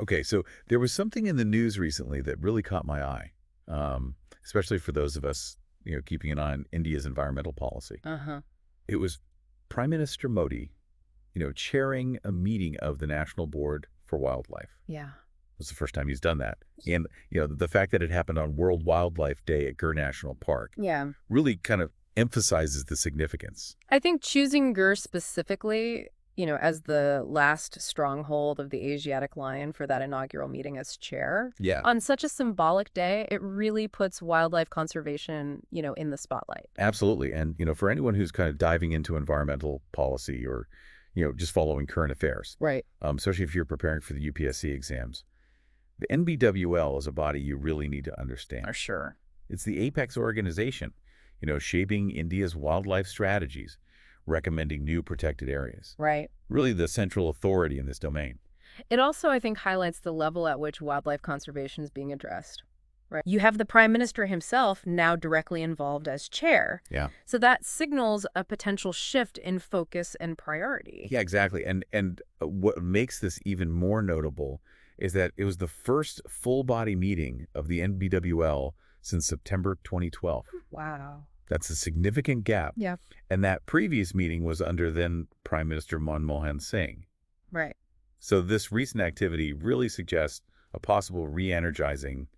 Okay, so there was something in the news recently that really caught my eye, especially for those of us, keeping an eye on India's environmental policy. Uh-huh. It was Prime Minister Modi, chairing a meeting of the National Board for Wildlife. Yeah. It was the first time he's done that. And, the fact that it happened on World Wildlife Day at Gir National Park Yeah. really kind of emphasizes the significance. I think choosing Gir specifically, as the last stronghold of the Asiatic lion for that inaugural meeting as chair, Yeah. on such a symbolic day, it really puts wildlife conservation, in the spotlight. Absolutely. And, for anyone who's kind of diving into environmental policy or, just following current affairs, Right. especially if you're preparing for the UPSC exams, the NBWL is a body you really need to understand. For sure. It's the apex organization, shaping India's wildlife strategies, recommending new protected areas. Right. Really the central authority in this domain. It also, I think, highlights the level at which wildlife conservation is being addressed. Right. You have the Prime Minister himself now directly involved as chair. Yeah. So that signals a potential shift in focus and priority. Yeah, exactly. And what makes this even more notable is that it was the first full-body meeting of the NBWL since September 2012. Wow. That's a significant gap. Yeah. And that previous meeting was under then Prime Minister Manmohan Singh. Right. So this recent activity really suggests a possible re-energizing,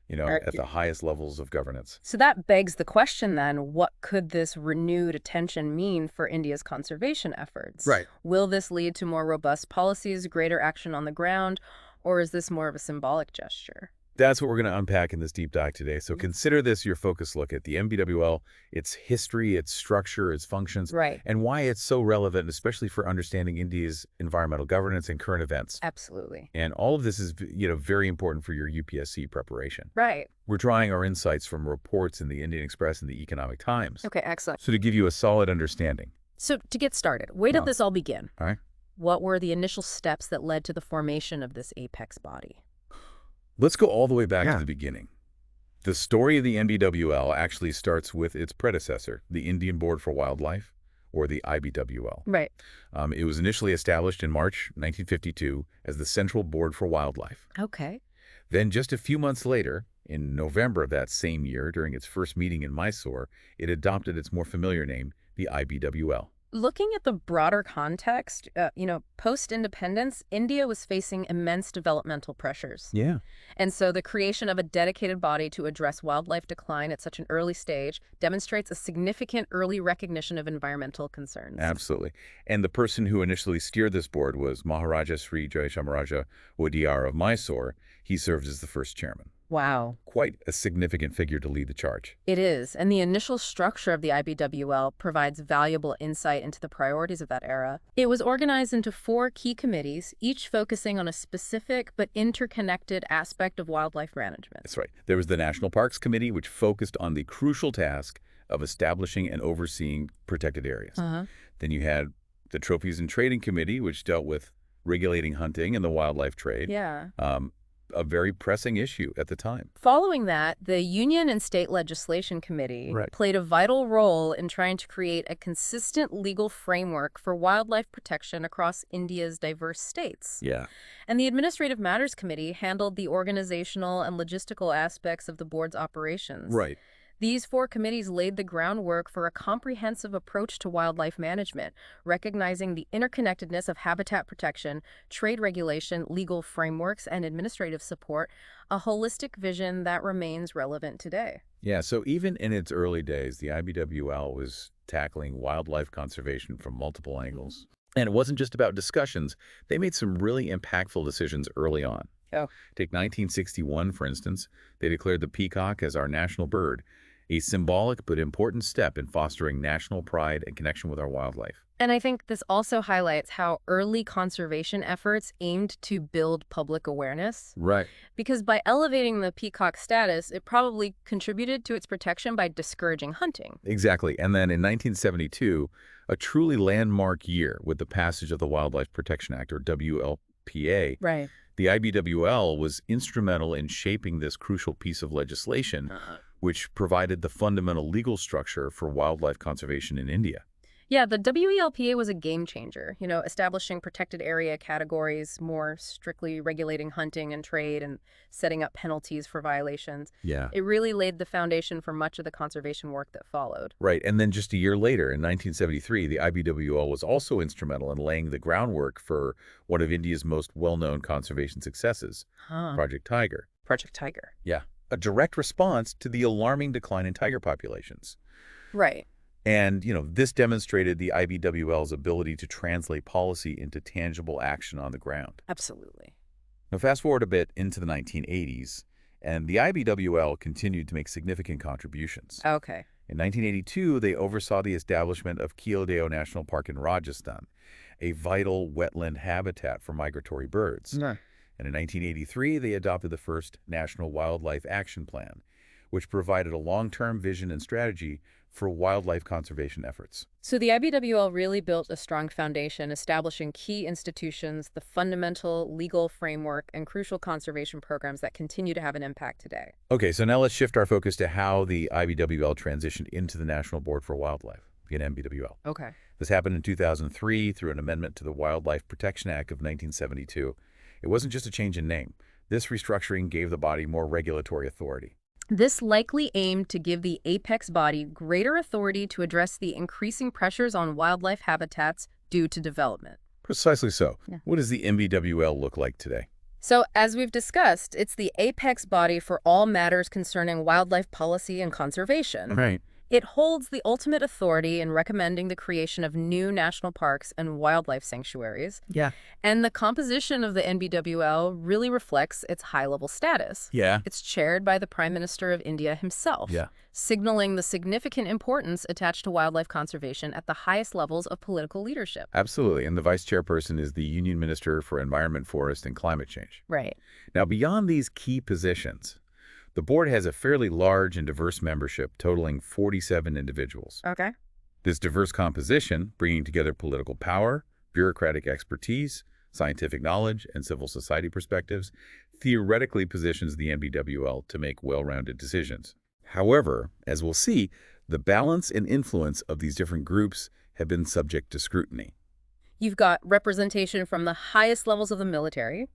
at the highest levels of governance. So that begs the question then, what could this renewed attention mean for India's conservation efforts? Right. Will this lead to more robust policies, greater action on the ground, or is this more of a symbolic gesture? That's what we're going to unpack in this deep dive today. So consider this your focus look at the NBWL, its history, its structure, its functions, Right. and why it's so relevant, especially for understanding India's environmental governance and current events. Absolutely. And all of this is, very important for your UPSC preparation. Right. We're drawing our insights from reports in the Indian Express and the Economic Times. Okay, excellent. So to give you a solid understanding. So to get started, where did this all begin? All right. What were the initial steps that led to the formation of this apex body? Let's go all the way back to the beginning. The story of the NBWL actually starts with its predecessor, the Indian Board for Wildlife, or the IBWL. Right. It was initially established in March 1952 as the Central Board for Wildlife. Okay. Then just a few months later, in November of that same year, during its first meeting in Mysore, it adopted its more familiar name, the IBWL. Looking at the broader context, post-independence, India was facing immense developmental pressures. Yeah. And so the creation of a dedicated body to address wildlife decline at such an early stage demonstrates a significant early recognition of environmental concerns. Absolutely. And the person who initially steered this board was Maharaja Sri Jayachamaraja Wodeyar of Mysore. He served as the first chairman. Wow. Quite a significant figure to lead the charge. It is, and the initial structure of the IBWL provides valuable insight into the priorities of that era. It was organized into 4 key committees, each focusing on a specific but interconnected aspect of wildlife management. That's right. There was the National Parks Committee, which focused on the crucial task of establishing and overseeing protected areas. Then you had the Trophies and Trading Committee, which dealt with regulating hunting and the wildlife trade. Yeah. A very pressing issue at the time. Following that, the Union and State Legislation Committee played a vital role in trying to create a consistent legal framework for wildlife protection across India's diverse states. Yeah. And the Administrative Matters Committee handled the organizational and logistical aspects of the board's operations. Right. These 4 committees laid the groundwork for a comprehensive approach to wildlife management, recognizing the interconnectedness of habitat protection, trade regulation, legal frameworks, and administrative support, a holistic vision that remains relevant today. Yeah, so even in its early days, the IBWL was tackling wildlife conservation from multiple angles. And it wasn't just about discussions. They made some really impactful decisions early on. Oh. Take 1961, for instance. They declared the peacock as our national bird, a symbolic but important step in fostering national pride and connection with our wildlife. And I think this also highlights how early conservation efforts aimed to build public awareness. Right. Because by elevating the peacock status, it probably contributed to its protection by discouraging hunting. Exactly. And then in 1972, a truly landmark year with the passage of the Wildlife Protection Act, or WLPA, Right. the IBWL was instrumental in shaping this crucial piece of legislation, which provided the fundamental legal structure for wildlife conservation in India. Yeah, the WELPA was a game changer, establishing protected area categories, more strictly regulating hunting and trade, and setting up penalties for violations. Yeah. It really laid the foundation for much of the conservation work that followed. Right, and then just a year later, in 1973, the IBWL was also instrumental in laying the groundwork for one of India's most well-known conservation successes, Project Tiger. Project Tiger. Yeah, a direct response to the alarming decline in tiger populations. Right. And, this demonstrated the IBWL's ability to translate policy into tangible action on the ground. Absolutely. Now, fast forward a bit into the 1980s, and the IBWL continued to make significant contributions. Okay. In 1982, they oversaw the establishment of Keeldeo National Park in Rajasthan, a vital wetland habitat for migratory birds. No. And in 1983, they adopted the first National Wildlife Action Plan, which provided a long-term vision and strategy for wildlife conservation efforts. So the IBWL really built a strong foundation, establishing key institutions, the fundamental legal framework, and crucial conservation programs that continue to have an impact today. Okay, so now let's shift our focus to how the IBWL transitioned into the National Board for Wildlife, the NBWL. Okay. This happened in 2003 through an amendment to the Wildlife Protection Act of 1972. It wasn't just a change in name. This restructuring gave the body more regulatory authority. This likely aimed to give the apex body greater authority to address the increasing pressures on wildlife habitats due to development. Precisely so. Yeah. What does the NBWL look like today? So, as we've discussed, it's the apex body for all matters concerning wildlife policy and conservation. Right. It holds the ultimate authority in recommending the creation of new national parks and wildlife sanctuaries. Yeah. And the composition of the NBWL really reflects its high-level status. Yeah. It's chaired by the Prime Minister of India himself, signaling the significant importance attached to wildlife conservation at the highest levels of political leadership. Absolutely. And the vice chairperson is the Union Minister for Environment, Forest, and Climate Change. Right. Now, beyond these key positions, the board has a fairly large and diverse membership totaling 47 individuals. Okay. This diverse composition, bringing together political power, bureaucratic expertise, scientific knowledge, and civil society perspectives, theoretically positions the NBWL to make well-rounded decisions. However, as we'll see, the balance and influence of these different groups have been subject to scrutiny. You've got representation from the highest levels of the military,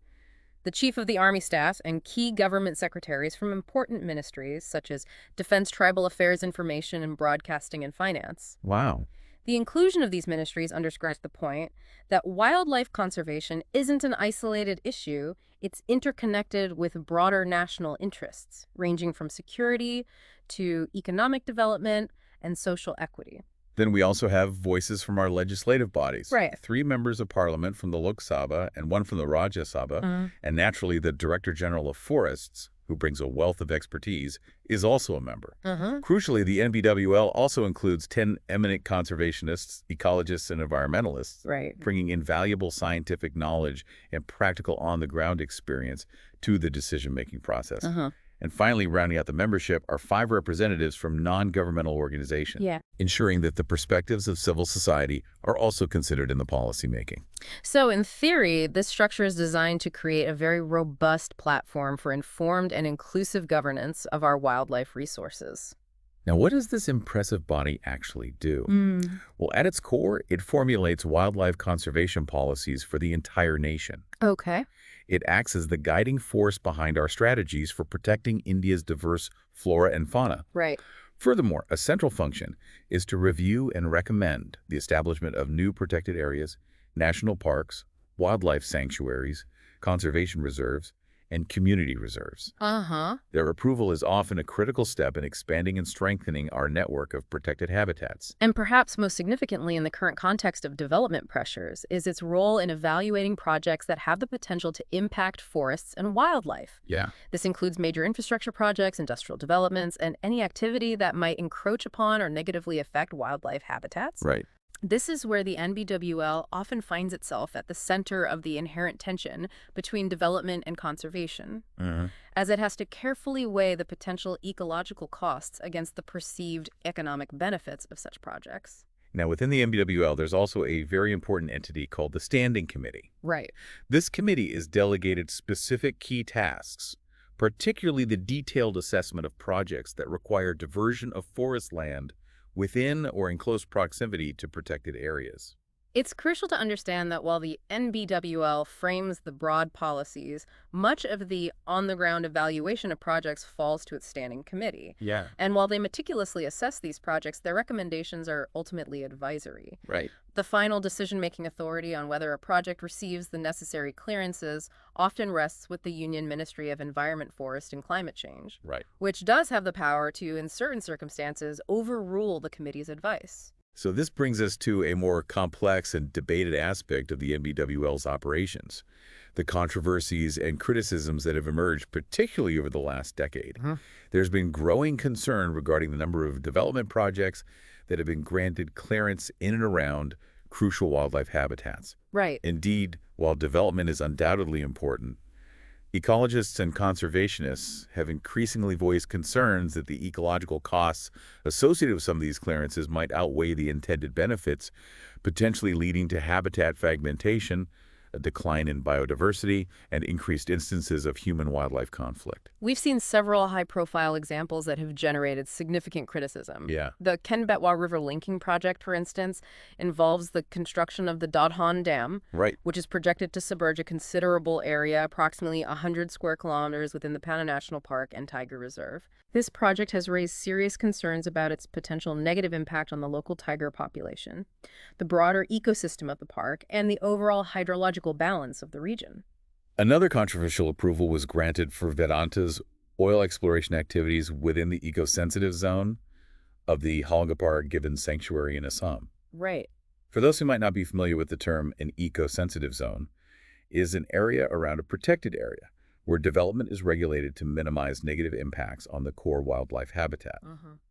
the Chief of the Army Staff, and key government secretaries from important ministries such as Defense, Tribal Affairs, Information, and Broadcasting and Finance. Wow. The inclusion of these ministries underscores the point that wildlife conservation isn't an isolated issue, it's interconnected with broader national interests, ranging from security to economic development and social equity. Then we also have voices from our legislative bodies. Right. 3 members of parliament from the Lok Sabha and 1 from the Rajya Sabha, and naturally the Director General of Forests, who brings a wealth of expertise, is also a member. Crucially, the NBWL also includes 10 eminent conservationists, ecologists, and environmentalists, bringing invaluable scientific knowledge and practical on-the-ground experience to the decision-making process. And finally, rounding out the membership are 5 representatives from non-governmental organizations, ensuring that the perspectives of civil society are also considered in the policymaking. So in theory, this structure is designed to create a very robust platform for informed and inclusive governance of our wildlife resources. Now, what does this impressive body actually do? Well, at its core, it formulates wildlife conservation policies for the entire nation. Okay. It acts as the guiding force behind our strategies for protecting India's diverse flora and fauna. Right. Furthermore, a central function is to review and recommend the establishment of new protected areas, national parks, wildlife sanctuaries, conservation reserves, and community reserves. Their approval is often a critical step in expanding and strengthening our network of protected habitats. And perhaps most significantly in the current context of development pressures is its role in evaluating projects that have the potential to impact forests and wildlife. This includes major infrastructure projects, industrial developments, and any activity that might encroach upon or negatively affect wildlife habitats. Right. This is where the NBWL often finds itself at the center of the inherent tension between development and conservation, as it has to carefully weigh the potential ecological costs against the perceived economic benefits of such projects. Now, within the NBWL, there's also a very important entity called the Standing Committee. Right. This committee is delegated specific key tasks, particularly the detailed assessment of projects that require diversion of forest land within or in close proximity to protected areas. It's crucial to understand that while the NBWL frames the broad policies, much of the on-the-ground evaluation of projects falls to its standing committee. Yeah. And while they meticulously assess these projects, their recommendations are ultimately advisory. Right. The final decision-making authority on whether a project receives the necessary clearances often rests with the Union Ministry of Environment, Forest, and Climate Change, Right. which does have the power to, in certain circumstances, overrule the committee's advice. So this brings us to a more complex and debated aspect of the NBWL's operations, the controversies and criticisms that have emerged, particularly over the last decade. There's been growing concern regarding the number of development projects that have been granted clearance in and around crucial wildlife habitats. Right. Indeed, while development is undoubtedly important, ecologists and conservationists have increasingly voiced concerns that the ecological costs associated with some of these clearances might outweigh the intended benefits, potentially leading to habitat fragmentation, a decline in biodiversity, and increased instances of human-wildlife conflict. We've seen several high-profile examples that have generated significant criticism. Yeah. The Ken-Betwa River Linking Project, for instance, involves the construction of the Dodhon Dam, Right. which is projected to submerge a considerable area, approximately 100 square kilometers within the Pana National Park and Tiger Reserve. This project has raised serious concerns about its potential negative impact on the local tiger population, the broader ecosystem of the park, and the overall hydrological balance of the region. Another controversial approval was granted for Vedanta's oil exploration activities within the eco-sensitive zone of the Halgapar Gibbon Sanctuary in Assam. Right. For those who might not be familiar with the term, an eco-sensitive zone is an area around a protected area where development is regulated to minimize negative impacts on the core wildlife habitat.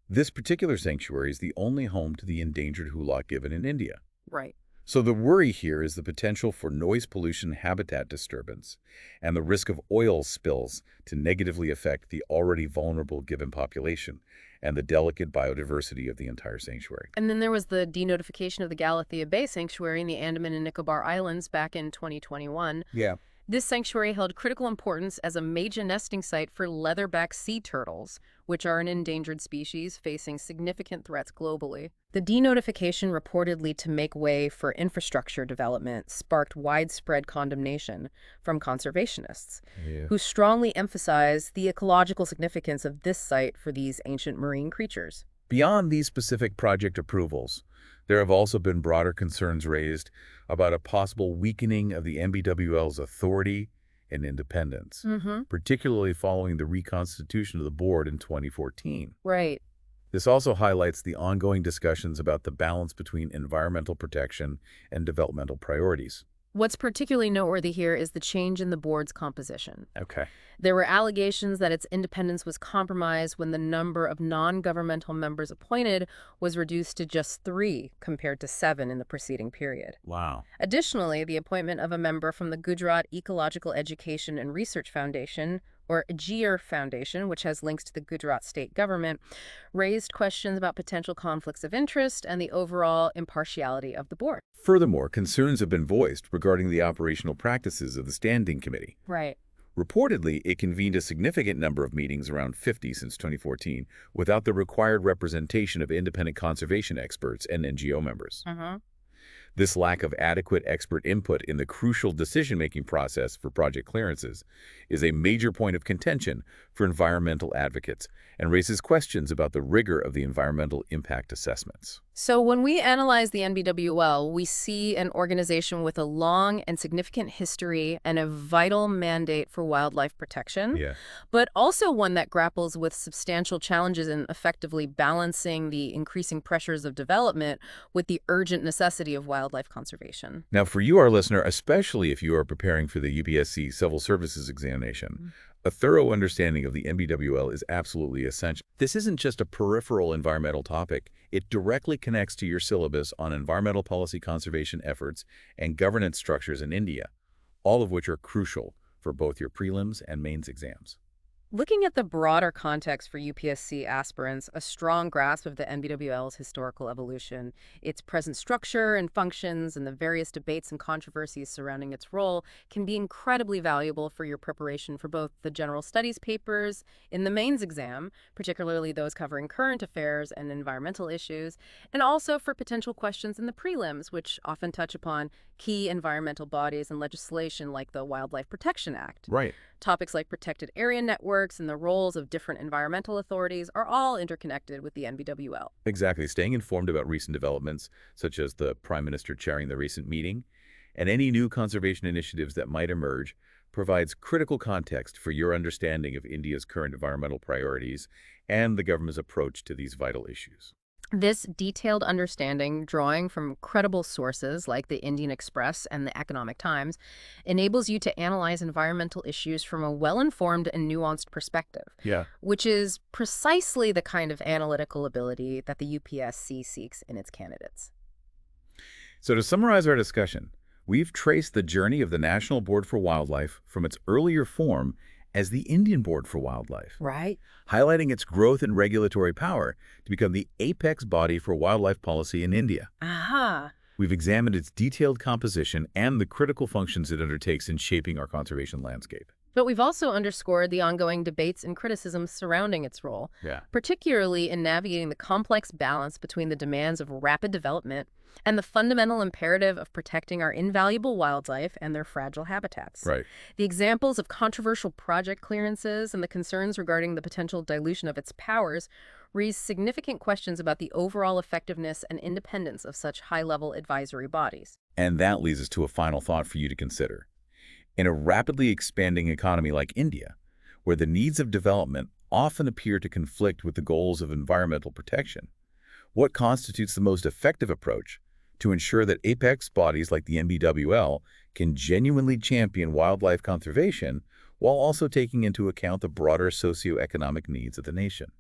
This particular sanctuary is the only home to the endangered hoolock gibbon in India. Right. So the worry here is the potential for noise pollution, habitat disturbance, and the risk of oil spills to negatively affect the already vulnerable gibbon population and the delicate biodiversity of the entire sanctuary. And then there was the denotification of the Galathea Bay Sanctuary in the Andaman and Nicobar Islands back in 2021. Yeah. This sanctuary held critical importance as a major nesting site for leatherback sea turtles, which are an endangered species facing significant threats globally. The denotification, reportedly to make way for infrastructure development, sparked widespread condemnation from conservationists, who strongly emphasize the ecological significance of this site for these ancient marine creatures. Beyond these specific project approvals, there have also been broader concerns raised about a possible weakening of the NBWL's authority and independence, particularly following the reconstitution of the board in 2014. Right. This also highlights the ongoing discussions about the balance between environmental protection and developmental priorities. What's particularly noteworthy here is the change in the board's composition. Okay. There were allegations that its independence was compromised when the number of non-governmental members appointed was reduced to just 3 compared to 7 in the preceding period. Wow. Additionally, the appointment of a member from the Gujarat Ecological Education and Research Foundation, or GER Foundation, which has links to the Gujarat state government, raised questions about potential conflicts of interest and the overall impartiality of the board. Furthermore, concerns have been voiced regarding the operational practices of the Standing Committee. Right. Reportedly, it convened a significant number of meetings, around 50 since 2014, without the required representation of independent conservation experts and NGO members. This lack of adequate expert input in the crucial decision-making process for project clearances is a major point of contention for environmental advocates and raises questions about the rigor of the environmental impact assessments. So when we analyze the NBWL, we see an organization with a long and significant history and a vital mandate for wildlife protection, but also one that grapples with substantial challenges in effectively balancing the increasing pressures of development with the urgent necessity of wildlife conservation. Now, for you, our listener, especially if you are preparing for the UPSC Civil Services examination, a thorough understanding of the NBWL is absolutely essential. This isn't just a peripheral environmental topic. It directly connects to your syllabus on environmental policy conservation efforts and governance structures in India, all of which are crucial for both your prelims and mains exams. Looking at the broader context for UPSC aspirants, a strong grasp of the NBWL's historical evolution, its present structure and functions, and the various debates and controversies surrounding its role can be incredibly valuable for your preparation for both the general studies papers in the mains exam, particularly those covering current affairs and environmental issues, and also for potential questions in the prelims, which often touch upon key environmental bodies and legislation like the Wildlife Protection Act. Right. Topics like protected area networks and the roles of different environmental authorities are all interconnected with the NBWL. Exactly. Staying informed about recent developments, such as the Prime Minister chairing the recent meeting, and any new conservation initiatives that might emerge, provides critical context for your understanding of India's current environmental priorities and the government's approach to these vital issues. This detailed understanding, drawing from credible sources like the Indian Express and the Economic Times, enables you to analyze environmental issues from a well-informed and nuanced perspective, which is precisely the kind of analytical ability that the UPSC seeks in its candidates. So to summarize our discussion, we've traced the journey of the National Board for Wildlife from its earlier form as the Indian Board for Wildlife, Right. highlighting its growth and regulatory power to become the apex body for wildlife policy in India. Aha. We've examined its detailed composition and the critical functions it undertakes in shaping our conservation landscape. But we've also underscored the ongoing debates and criticisms surrounding its role, particularly in navigating the complex balance between the demands of rapid development and the fundamental imperative of protecting our invaluable wildlife and their fragile habitats. Right. The examples of controversial project clearances and the concerns regarding the potential dilution of its powers raise significant questions about the overall effectiveness and independence of such high-level advisory bodies. And that leads us to a final thought for you to consider. In a rapidly expanding economy like India, where the needs of development often appear to conflict with the goals of environmental protection, what constitutes the most effective approach to ensure that apex bodies like the NBWL can genuinely champion wildlife conservation while also taking into account the broader socioeconomic needs of the nation?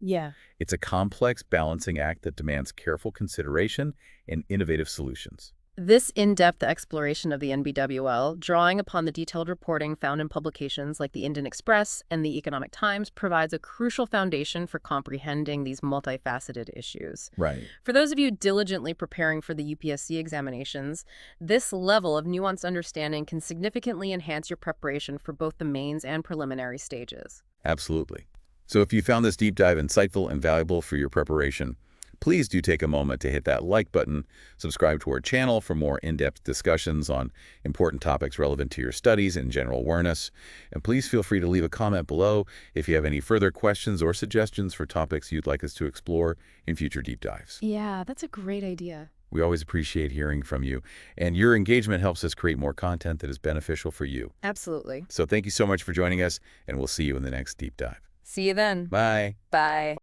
It's a complex balancing act that demands careful consideration and innovative solutions. This in-depth exploration of the NBWL, drawing upon the detailed reporting found in publications like the Indian Express and the Economic Times, provides a crucial foundation for comprehending these multifaceted issues. Right. For those of you diligently preparing for the UPSC examinations, this level of nuanced understanding can significantly enhance your preparation for both the mains and preliminary stages. Absolutely. So if you found this deep dive insightful and valuable for your preparation, please do take a moment to hit that like button, subscribe to our channel for more in-depth discussions on important topics relevant to your studies and general awareness. And please feel free to leave a comment below if you have any further questions or suggestions for topics you'd like us to explore in future deep dives. Yeah, that's a great idea. We always appreciate hearing from you, and your engagement helps us create more content that is beneficial for you. Absolutely. So thank you so much for joining us, and we'll see you in the next deep dive. See you then. Bye. Bye.